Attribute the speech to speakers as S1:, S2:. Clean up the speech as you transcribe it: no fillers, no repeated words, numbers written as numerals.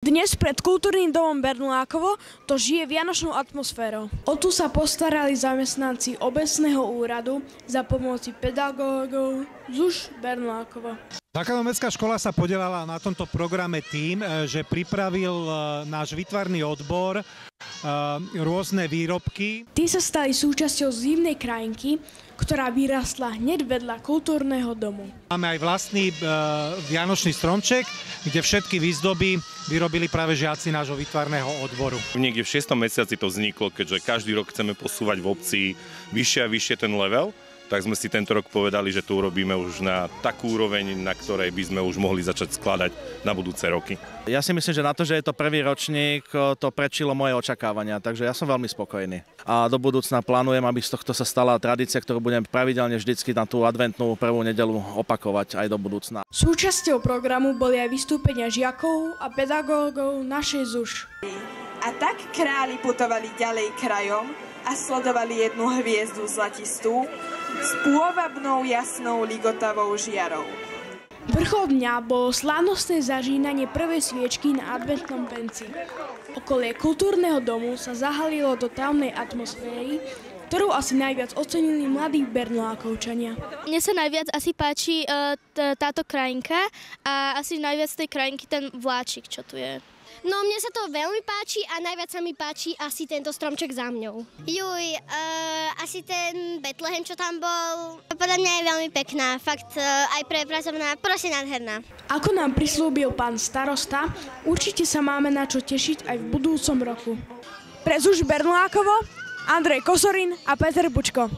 S1: Dnes pred kultúrnym domom Bernolákovo to žije vianočnou atmosférou. O tu sa postarali zamestnanci obecného úradu za pomoci pedagógov ZUŠ Bernolákovo.
S2: Základná mestská škola sa podielala na tomto programe tým, že pripravil náš výtvarný odbor rôzne výrobky.
S1: Tí sa stali súčasťou zimnej krajinky, ktorá vyrastla hneď vedľa kultúrneho domu.
S2: Máme aj vlastný vianočný stromček, kde všetky výzdoby vyrobili práve žiaci nášho výtvarného odboru.
S3: Niekde v 6. mesiaci to vzniklo, keďže každý rok chceme posúvať v obci vyššie a vyššie ten level. Tak sme si tento rok povedali, že to urobíme už na takú úroveň, na ktorej by sme už mohli začať skladať na budúce roky.
S4: Ja si myslím, že na to, že je to prvý ročník, to prečilo moje očakávania, takže ja som veľmi spokojný. A do budúcna plánujem, aby z tohto sa stala tradícia, ktorú budem pravidelne vždycky na tú adventnú prvú nedeľu opakovať aj do budúcna.
S1: Súčasťou programu boli aj vystúpenia žiakov a pedagógov našej ZUŠ.
S5: A tak králi putovali ďalej krajom a sledovali jednu hviezdu zlatistú s pôvabnou jasnou ligotavou žiarou.
S1: Vrchol dňa bolo slávnostné zažínanie prvej sviečky na adventnom venci. Okolie kultúrneho domu sa zahalilo do tamnej atmosféry, ktorú asi najviac ocenili mladí Bernolákovčania.
S6: Mne sa najviac asi páči táto krajinka a asi najviac tej krajinky ten vláčik, čo tu je.
S7: No mne sa to veľmi páči a najviac sa mi páči asi tento stromček za mňou. Asi ten Betlehem, čo tam bol, podľa mňa je veľmi pekná, fakt aj prepracovaná, proste nádherná.
S1: Ako nám prislúbil pán starosta, určite sa máme na čo tešiť aj v budúcom roku. Pre ZUŠ Bernolákovo, Andrej Kosorin a Peter Bučko.